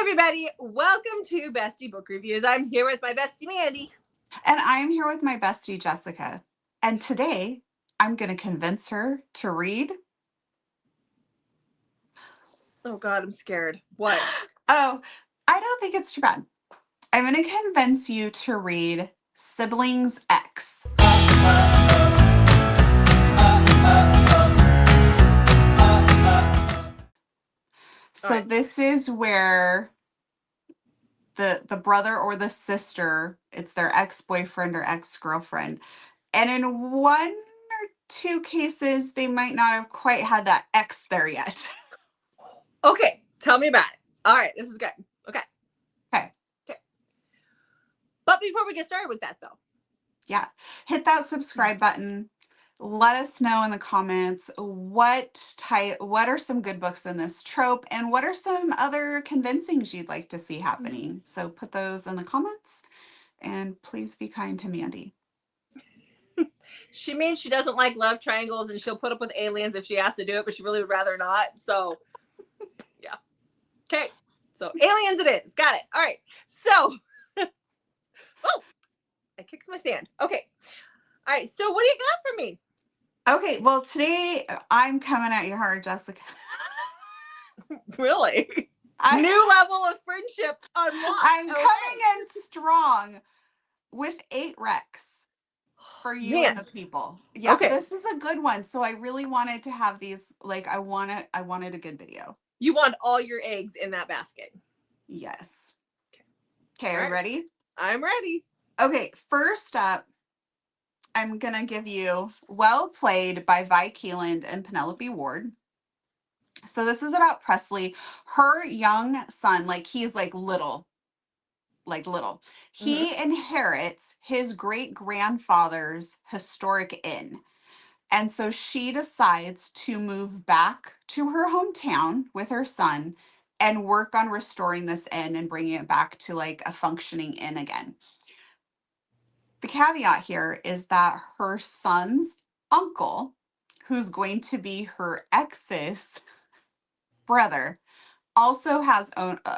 everybody. Welcome to Bestie Book Reviews. I'm here with my bestie, Mandy. And I'm here with my bestie, Jessica. And today, I'm going to convince her to read. Oh, God, I'm scared. What? Oh, I don't think it's too bad. I'm going to convince you to read Sibling's X. So this is where the brother or the sister, it's their ex-boyfriend or ex-girlfriend. And in one or two cases, they might not have quite had that X there yet. Okay, tell me about it. All right, this is good. Okay. But before we get started with that, though. Yeah, hit that subscribe button. Let us know in the comments what are some good books in this trope and what are some other convincings you'd like to see happening. So put those in the comments and please be kind to Mandy. She means she doesn't like love triangles and she'll put up with aliens if she has to do it, but she really would rather not. So, yeah. Okay. So, aliens it is. Got it. All right. So, oh, I kicked my stand. Okay. All right. So, what do you got for me? Okay. Well, today I'm coming at you hard, Jessica. Really? New level of friendship unlocked. I'm coming in strong with 8 recs for you and the people. Yeah, okay. This is a good one. So I really wanted to have these, like, I wanted a good video. You want all your eggs in that basket. Yes. Okay, are you ready? I'm ready. Okay, first up, I'm going to give you Well Played by Vi Keeland and Penelope Ward. So this is about Presley. Her young son, like he's like little. He inherits his great-grandfather's historic inn. And so she decides to move back to her hometown with her son and work on restoring this inn and bringing it back to like a functioning inn again. The caveat here is that her son's uncle, who's going to be her ex's brother, also has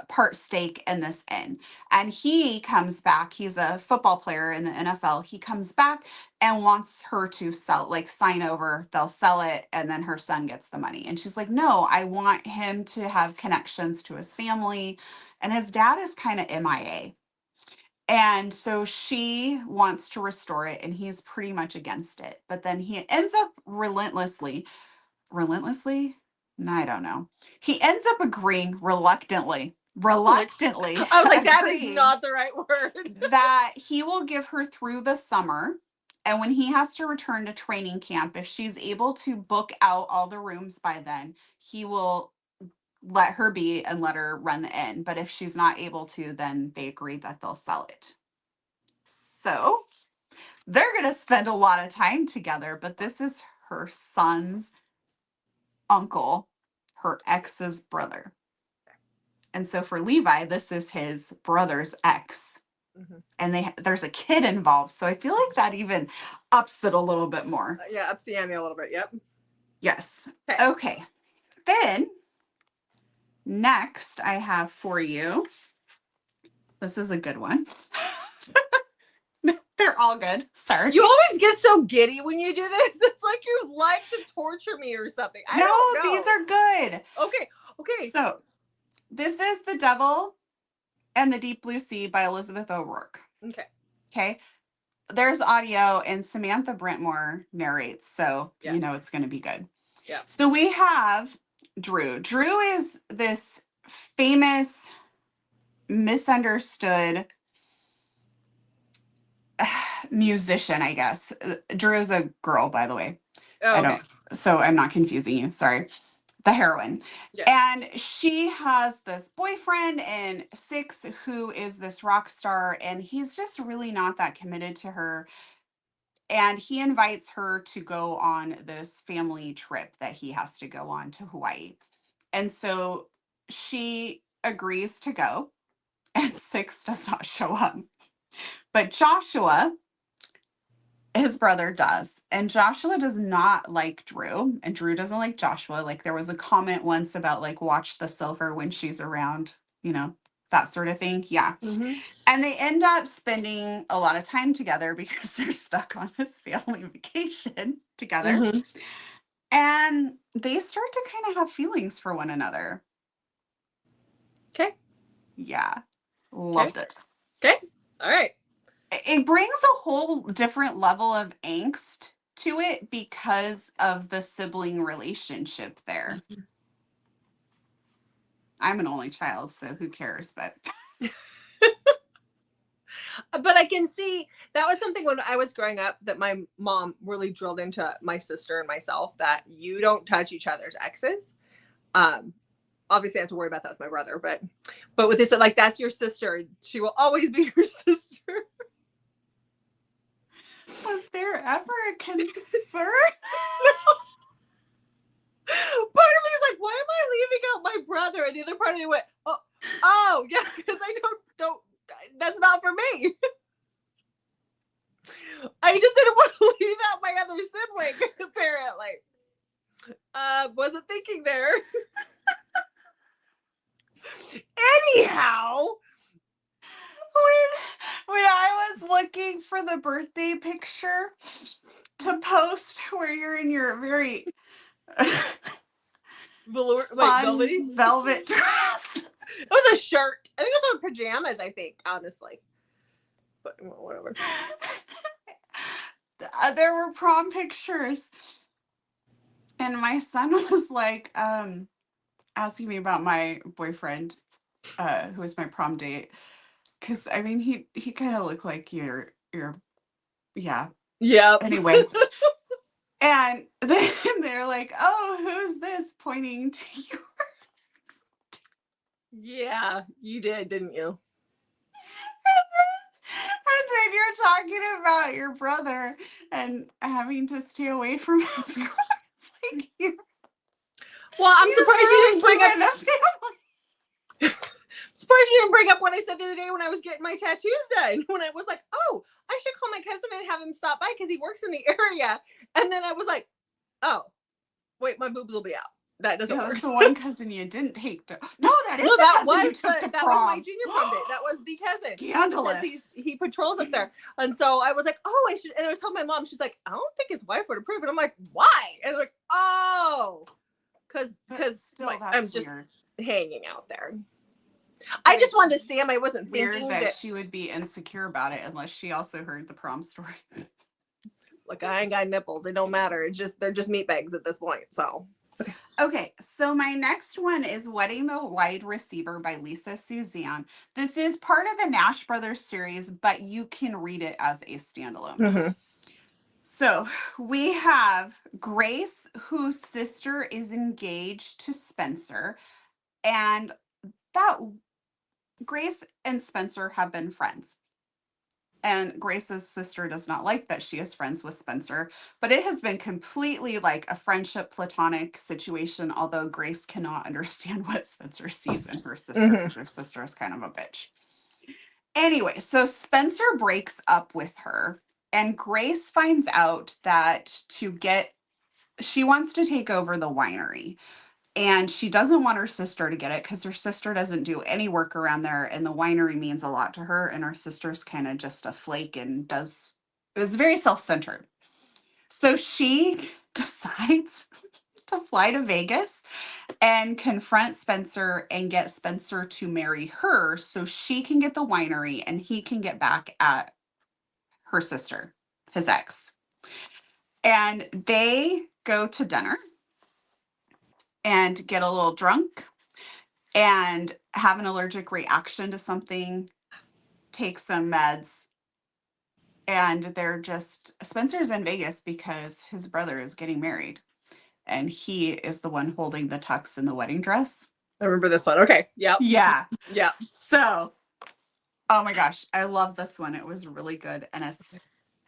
part stake in this inn. And he comes back. He's a football player in the NFL. He comes back and wants her to sign over. They'll sell it, and then her son gets the money. And she's like, no, I want him to have connections to his family. And his dad is kind of MIA. And so she wants to restore it, and he's pretty much against it. But then he ends up reluctantly? I don't know. He ends up agreeing reluctantly. I was like, that is not the right word. That he will give her through the summer. And when he has to return to training camp, if she's able to book out all the rooms by then, he will let her be and let her run the inn. But if she's not able to, then they agree that they'll sell it. So they're going to spend a lot of time together, but this is her son's uncle, her ex's brother. And so for Levi, this is his brother's ex. And there's a kid involved. So I feel like that even ups it a little bit more. Yeah, ups the ante a little bit. Yep. Yes. Okay. Then next I have for you. This is a good one. They're all good. Sorry. You always get so giddy when you do this. It's like you like to torture me or something. I don't know. These are good. Okay. So this is The Devil and the Deep Blue Sea by Elizabeth O'Rourke. Okay. There's audio and Samantha Brentmore narrates. So you know it's going to be good. Yeah. So we have Drew. Drew is this famous, misunderstood musician, I guess. Drew is a girl, by the way. So I'm not confusing you. Sorry. The heroine. Yeah. And she has this boyfriend in Six who is this rock star, and he's just really not that committed to her. And he invites her to go on this family trip that he has to go on to Hawaii. And so she agrees to go, and Six does not show up. But Joshua, his brother, does. And Joshua does not like Drew, and Drew doesn't like Joshua. Like, there was a comment once about, like, watch the silver when she's around, that sort of thing. Yeah. Mm-hmm. And they end up spending a lot of time together because they're stuck on this family vacation together. Mm-hmm. And they start to kind of have feelings for one another. Okay. Yeah. Loved it. Okay. All right. It brings a whole different level of angst to it because of the sibling relationship there. I'm an only child, so who cares? But I can see that was something when I was growing up that my mom really drilled into my sister and myself, that you don't touch each other's exes. Obviously I have to worry about that with my brother, but with this, like, that's your sister. She will always be your sister. was there ever a concern? Part of me is like, why am I leaving out my brother? And the other part of me went, oh yeah, because I don't, that's not for me. I just didn't want to leave out my other sibling, apparently. Wasn't thinking there. Anyhow, when I was looking for the birthday picture to post where you're in your very fun velvet dress. It was a shirt. I think it was on pajamas, I think, honestly. But whatever. There were prom pictures. And my son was like, asking me about my boyfriend, who was my prom date. Cause I mean he kind of looked like your yeah. Yep. Anyway. And then they're like, oh, who's this, pointing to you? Yeah, you did, didn't you? And then you're talking about your brother and having to stay away from his girl. It's like you. Well, I'm surprised you didn't bring up the family. Surprised you didn't bring up what I said the other day when I was getting my tattoos done. When I was like, oh, I should call my cousin and have him stop by because he works in the area. And then I was like, oh, wait, my boobs will be out. That doesn't work. That's the one cousin you didn't take to. No, that is no, the that cousin was you took to that prom. was my junior prom date. That was the cousin. Scandalous. Because he patrols up there. And so I was like, oh, I should. And I was telling my mom, she's like, I don't think his wife would approve. And I'm like, why? And they're like, oh, because I'm just weird. Hanging out there. I just wanted to see him. I wasn't thinking that she would be insecure about it unless she also heard the prom story. Look, I ain't got nipples. It don't matter. It's just they're just meat bags at this point. So okay, so my next one is Wedding the Wide Receiver by Lisa Suzanne. This is part of the Nash Brothers series, but you can read it as a standalone. Mm-hmm. So we have Grace, whose sister is engaged to Spencer, and that Grace and Spencer have been friends. And Grace's sister does not like that she is friends with Spencer, but it has been completely like a friendship platonic situation, although Grace cannot understand what Spencer sees in her sister because her sister is kind of a bitch. Anyway, so Spencer breaks up with her, and Grace finds out that she wants to take over the winery. And she doesn't want her sister to get it because her sister doesn't do any work around there. And the winery means a lot to her. And her sister's kind of just a flake and it was very self-centered. So she decides to fly to Vegas and confront Spencer and get Spencer to marry her so she can get the winery and he can get back at her sister, his ex. And they go to dinner and get a little drunk and have an allergic reaction to something, take some meds, and Spencer's in Vegas because his brother is getting married, and he is the one holding the tux in the wedding dress. I remember this one. Okay. Yep. Yeah. Yeah. So, oh my gosh, I love this one. It was really good, and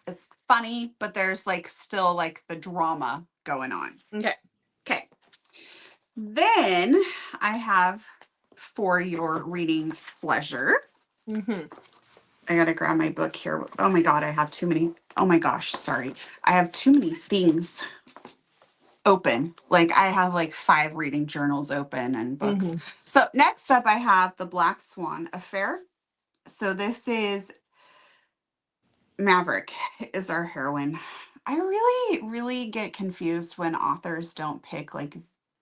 it's funny, but there's like still like the drama going on. Okay. Then I have for your reading pleasure. Mm-hmm. I gotta grab my book here. Oh my god, I have too many. Oh my gosh, sorry. I have too many things open. Like I have like 5 reading journals open and books. Mm-hmm. So next up I have The Black Swan Affair. So this is Maverick is our heroine. I really, really get confused when authors don't pick like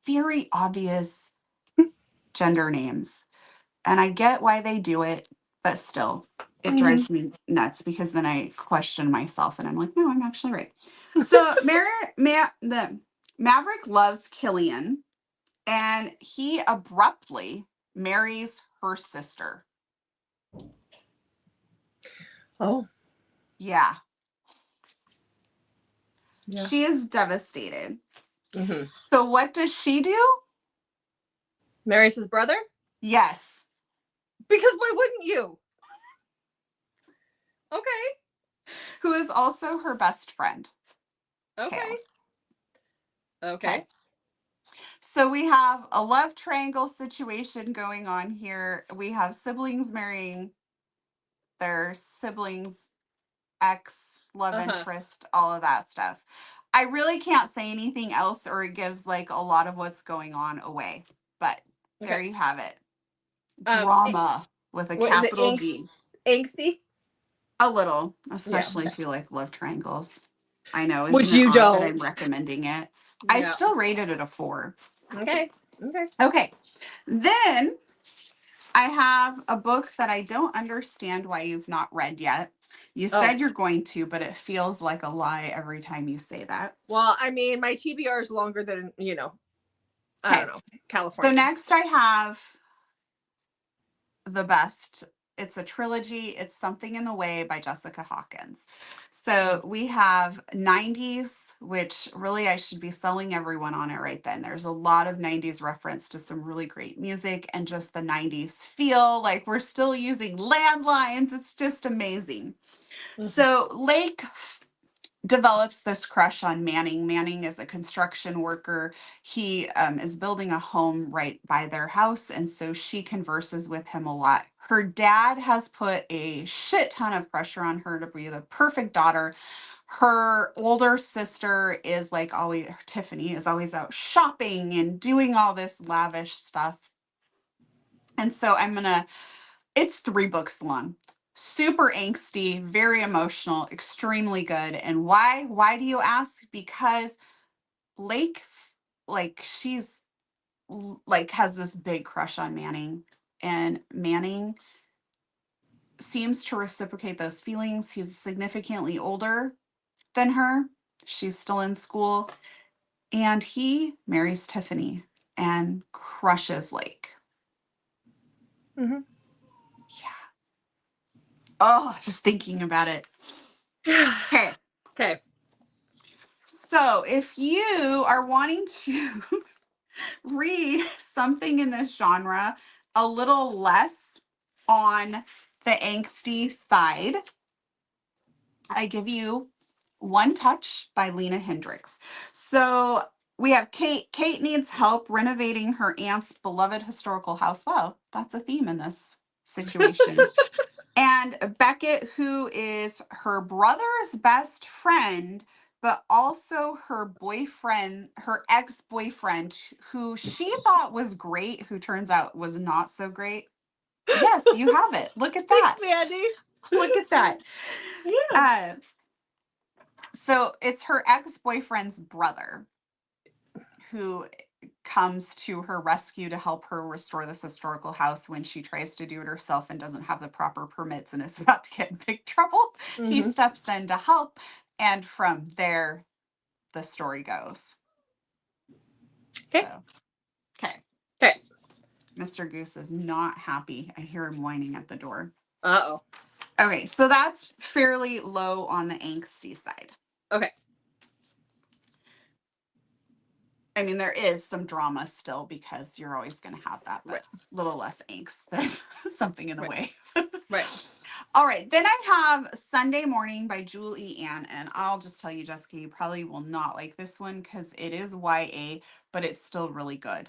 very obvious gender names. And I get why they do it, but still, it Mm-hmm. drives me nuts because then I question myself and I'm like, no, I'm actually right. So the Maverick loves Killian and he abruptly marries her sister. Oh, Yeah. yeah. She is devastated. Mm-hmm. So what does she do? Marries his brother? Yes. Because why wouldn't you? Okay. Who is also her best friend, Okay. Kale. Okay. Okay. So we have a love triangle situation going on here. We have siblings marrying their siblings, ex, love Uh-huh. interest, all of that stuff. I really can't say anything else or it gives like a lot of what's going on away. But there Okay. you have it. It, Drama with a what is it? capital D. Angsty? A little, Yeah. especially Okay. if you like love triangles. I know, Which isn't it you odd that I'm don't. recommending it? I Yeah. still rated it a 4. Okay. Okay. Okay. Then I have a book that I don't understand why you've not read yet. You Oh. said you're going to, but it feels like a lie every time you say that. Well, I mean, my TBR is longer than, I don't Okay. know, So California. next I have The Best. It's a trilogy. It's Something in the Way by Jessica Hawkins. So we have 90s, which really I should be selling everyone on it right then. There's a lot of 90s reference to some really great music and just the 90s feel like we're still using landlines. It's just amazing. Mm-hmm. So Lake develops this crush on Manning. Manning is a construction worker. He is building a home right by their house. And so she converses with him a lot. Her dad has put a shit ton of pressure on her to be the perfect daughter. Her older sister is like always, Tiffany is always out shopping and doing all this lavish stuff. And so it's 3 books long. Super angsty, very emotional, extremely good. And why? Why do you ask? Because Lake, like, like has this big crush on Manning, and Manning seems to reciprocate those feelings. He's significantly older than her. She's still in school, and he marries Tiffany and crushes Lake. Mm-hmm. Yeah. Oh, just thinking about it. Okay. Okay. So, if you are wanting to read something in this genre a little less on the angsty side, I give you One Touch by Lena Hendricks. So, we have Kate. Kate needs help renovating her aunt's beloved historical house. Wow, that's a theme in this situation. And Beckett, who is her brother's best friend, but also her boyfriend, her ex-boyfriend, who she thought was great, who turns out was not so great. Yes, you have it. Look at Thanks, that. Mandy. Look at that. Yeah. Uh, so it's her ex-boyfriend's brother who comes to her rescue to help her restore this historical house when she tries to do it herself and doesn't have the proper permits and is about to get in big trouble. He Mm-hmm. steps in to help, and from there, the story goes. Okay. So, okay. Okay. Mr. Goose is not happy. I hear him whining at the door. Uh-oh. Okay, so that's fairly low on the angsty side. Okay. I mean, there is some drama still because you're always going to have that, but Right. little less angst than Something in the Right. Way. Right. All right, then I have Sunday Morning by Julie Ann, and I'll just tell you, Jessica, you probably will not like this one because it is YA, but it's still really good.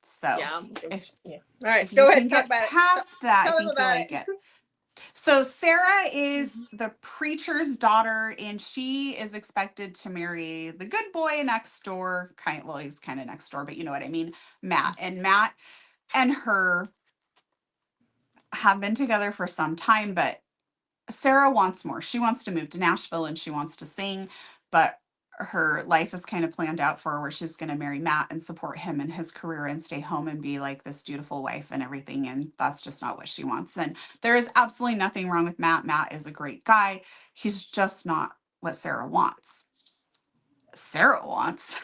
So Yeah. if Yeah. All right. if you Go can ahead. Talk get about it. past that, I Tell him think you'll about like it. it. So Sarah is the preacher's daughter, and she is expected to marry the good boy next door. Well, he's kind of next door, but you know what I mean, Matt. And Matt and her have been together for some time, but Sarah wants more. She wants to move to Nashville and she wants to sing, but her life is kind of planned out for her where she's going to marry Matt and support him in his career and stay home and be like this dutiful wife and everything. And that's just not what she wants. And there is absolutely nothing wrong with Matt. Matt is a great guy. He's just not what Sarah wants. Sarah wants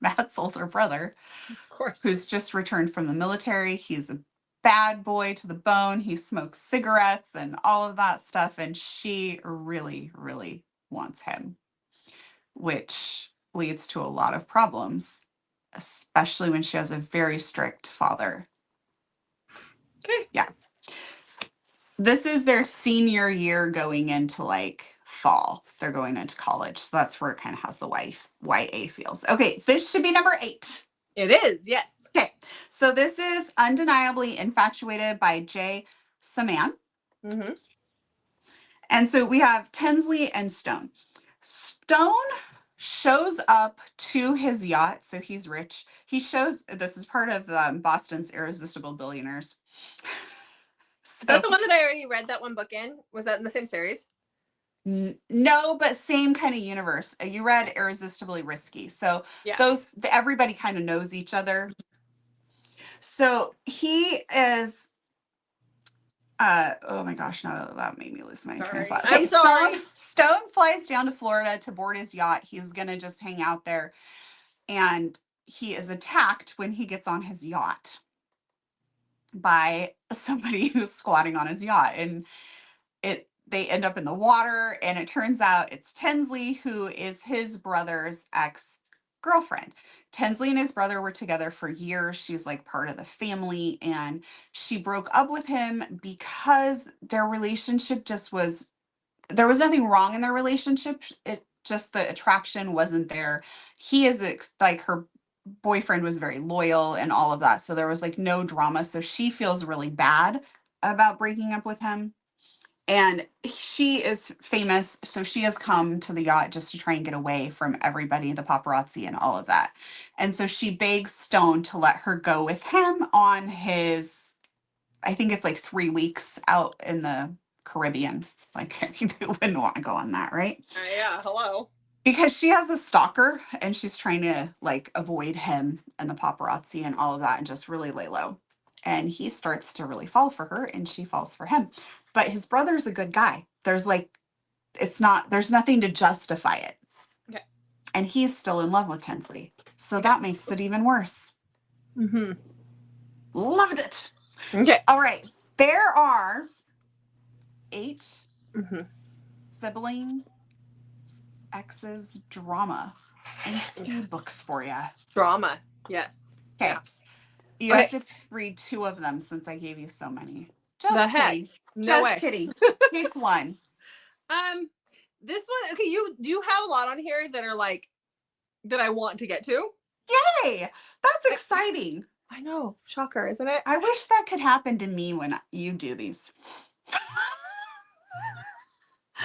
Matt's older brother, Of course. who's just returned from the military. He's a bad boy to the bone. He smokes cigarettes and all of that stuff. And she really, really wants him, which leads to a lot of problems, especially when she has a very strict father. Okay. Yeah. This is their senior year going into like fall. They're going into college. So that's where it kind of has the YA feels. Okay, this should be number 8. It is, yes. Okay, so this is Undeniably Infatuated by Jay Saman. Mm-hmm. And so we have Tinsley and Stone. Stone shows up to his yacht. So he's rich. This is part of Boston's Irresistible Billionaires. Is that the one that I already read that one book in? Was that in the same series? No, but same kind of universe. You read Irresistibly Risky. So Yeah. Everybody kind of knows each other. So he is, oh my gosh, no, that made me lose my train of thought. Okay, I'm sorry. Stone flies down to Florida to board his yacht. He's going to just hang out there. And he is attacked when he gets on his yacht by somebody who's squatting on his yacht. And they end up in the water, and it turns out it's Tinsley, who is his brother's ex-girlfriend. Tinsley and his brother were together for years. She's like part of the family, and she broke up with him because their relationship there was nothing wrong in their relationship. It just, the attraction wasn't there. He is like, her boyfriend was very loyal and all of that. So there was like no drama. So she feels really bad about breaking up with him. And she is famous, so she has come to the yacht just to try and get away from everybody, the paparazzi and all of that. And so she begs Stone to let her go with him on his, I think it's like 3 weeks out in the Caribbean. Like, who wouldn't want to go on that, right? Yeah, hello. Because she has a stalker and she's trying to like avoid him and the paparazzi and all of that and just really lay low. And he starts to really fall for her and she falls for him. But his brother's a good guy. There's nothing to justify it. Okay. And he's still in love with Tinsley. So that makes it even worse. Mm-hmm. Loved it. Okay. All right. There are 8 sibling exes drama and books for you. Drama. Yes. Okay. Yeah. You have to read 2 of them since I gave you so many. Just the kidding. Heck? No way. Just kidding. Pick one. This one, okay, you have a lot on here that are like, that I want to get to. Yay! That's exciting. I know. Shocker, isn't it? I wish that could happen to me when you do these.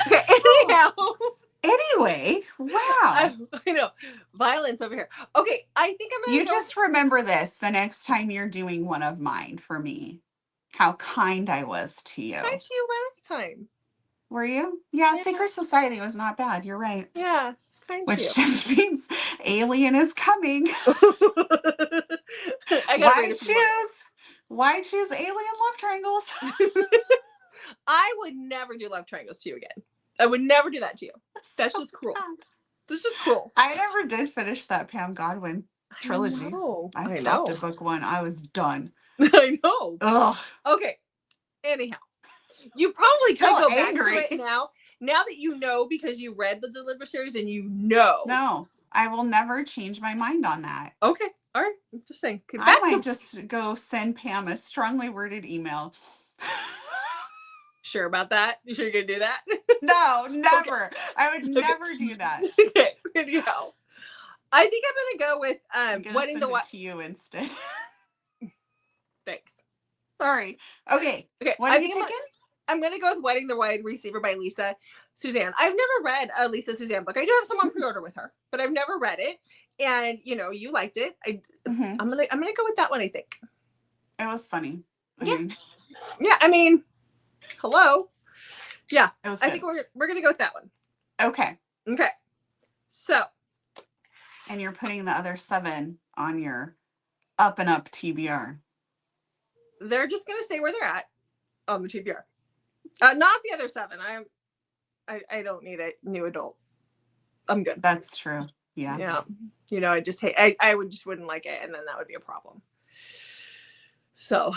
Okay, anyhow. Anyway, wow. I know. Violence over here. Okay, I think I'm going to just remember this the next time you're doing one of mine for me. How kind I was to you. Kind to you last time. Were you? Yeah, Secret Society was not bad. You're right. Yeah, it's kind to you. Which just means Alien is coming. Why choose Alien love triangles? I would never do love triangles to you again. I would never do that to you. That's just cruel. That's just cruel. I never did finish that Pam Godwin trilogy. I stopped at book 1. I was done. I know. Ugh. Okay. Anyhow, you probably could go back angry. to it now. Now that you know, because you read the Deliver series and you know. No, I will never change my mind on that. Okay. All right. I'm just saying. I might just go send Pam a strongly worded email. Sure about that? You sure you're going to do that? No, never. Okay. I would never do that. Okay. Anyhow, I think I'm going to go with Wedding the Wild. To you instead. Thanks. Sorry. Okay. Okay, What are you picking? I'm gonna go with Wedding the Wide Receiver by Lisa Suzanne. I've never read a Lisa Suzanne book. I do have some on pre-order with her, but I've never read it. And you liked it. I'm gonna go with that one, I think. It was funny. Yeah, I mean, hello. Yeah, it was I good. think we're gonna go with that one. Okay. Okay. So. And you're putting the other 7 on your up and up TBR. They're just gonna stay where they're at on the TBR. Not the other 7. I don't need a new adult. I'm good. That's true. Yeah. Yeah. I just hate. I wouldn't like it, and then that would be a problem. So,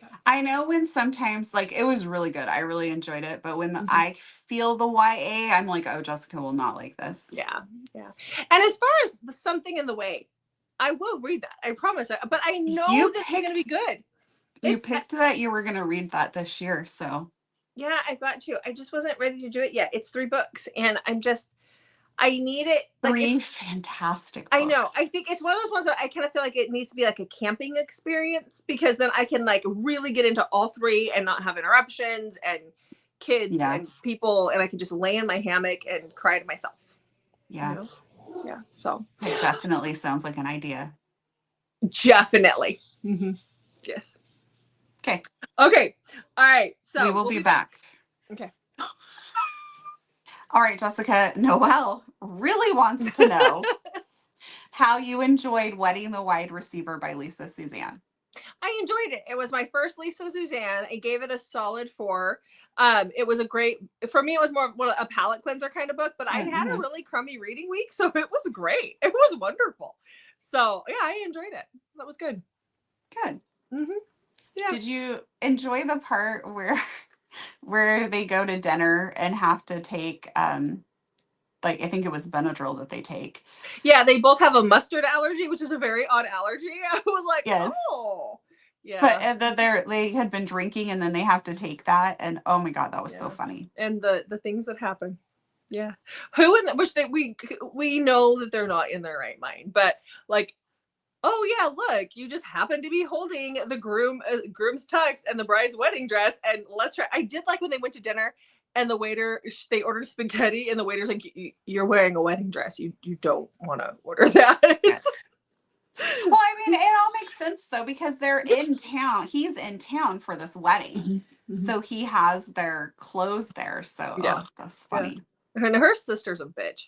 yeah. I know when sometimes, like, it was really good. I really enjoyed it. But when I feel the YA, I'm like, oh, Jessica will not like this. Yeah. And as far as Something in the Way, I will read that. I promise. But I know that it's going to be good. You picked that you were going to read that this year, so. Yeah, I've got to. I just wasn't ready to do it yet. It's 3 books, and I need it. Like 3 fantastic books. I know. I think it's one of those ones that I kind of feel like it needs to be like a camping experience, because then I can like really get into all 3 and not have interruptions and kids and people, and I can just lay in my hammock and cry to myself. Yeah. Yeah. So it definitely sounds like an idea. Definitely. Yes. Okay. All right. So we will be back. Okay. All right, Jessica. Noelle really wants to know how you enjoyed Wedding the Wide Receiver by Lisa Suzanne. I enjoyed it. It was my first Lisa Suzanne. I gave it a solid 4. It was for me, it was more of a palate cleanser kind of book, but I had a really crummy reading week, so it was great. It was wonderful. So yeah, I enjoyed it. That was good. Good. Yeah. Did you enjoy the part where they go to dinner and have to take like, I think it was Benadryl that they take? Yeah, they both have a mustard allergy, which is a very odd allergy. I was like, yes. Oh, yeah. But and then they had been drinking, and then they have to take that, and oh my god, that was so funny. And the things that happen. Yeah. Which we know that they're not in their right mind, but like, oh yeah, look, you just happen to be holding the groom's tux and the bride's wedding dress, and let's try. I did like when they went to dinner and the waiter, they ordered spaghetti, and the waiter's like, you're wearing a wedding dress. You don't want to order that. Yes. Well, I mean, it all makes sense though, because they're in town. He's in town for this wedding. So he has their clothes there. So yeah, that's funny. Yeah. And her sister's a bitch.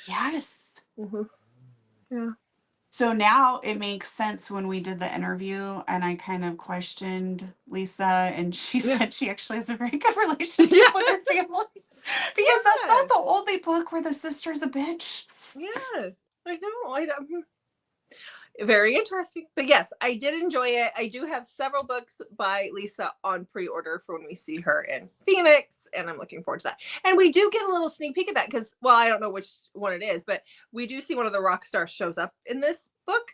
Yes. Yeah. So now it makes sense when we did the interview and I kind of questioned Lisa, and she said she actually has a very good relationship with her family. Because that's not the only book where the sister's a bitch. Yeah, I know. Very interesting. But yes, I did enjoy it. I do have several books by Lisa on pre-order for when we see her in Phoenix, and I'm looking forward to that. And we do get a little sneak peek at that because, well, I don't know which one it is, but we do see one of the rock stars shows up in this book.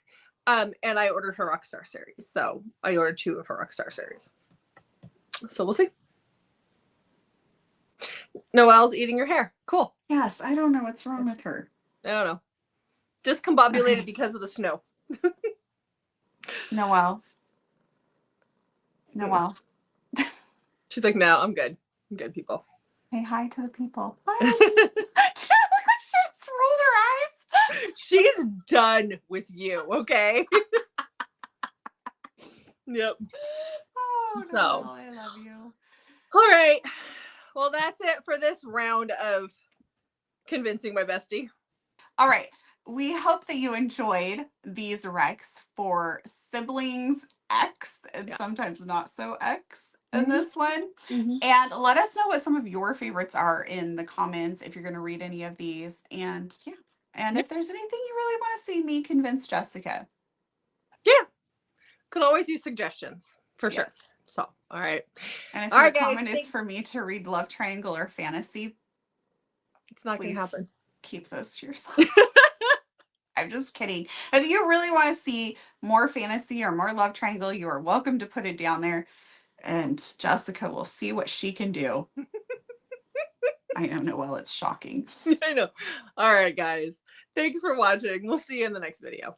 And I ordered her Rockstar series. So I ordered 2 of her Rockstar series. So we'll see. Noelle's eating her hair. Cool. Yes, I don't know what's wrong with her. I don't know. Discombobulated because of the snow. Noelle. She's like, no, I'm good. I'm good, people. Say hi to the people. Hi. She just rolled her eyes. She's done with you, okay? Yep. Oh, so, no, I love you. All right. Well, that's it for this round of convincing my bestie. All right. We hope that you enjoyed these recs for Siblings X and sometimes not so X in this one. And let us know what some of your favorites are in the comments if you're going to read any of these. And if there's anything you really want to see me convince Jessica. Yeah. Could always use suggestions for sure. So, all right. And if your comment is for me to read love triangle or fantasy, it's not going to happen. Keep those to yourself. I'm just kidding. If you really want to see more fantasy or more love triangle, you are welcome to put it down there, and Jessica will see what she can do. I don't know. Well, it's shocking. I know. All right, guys. Thanks for watching. We'll see you in the next video.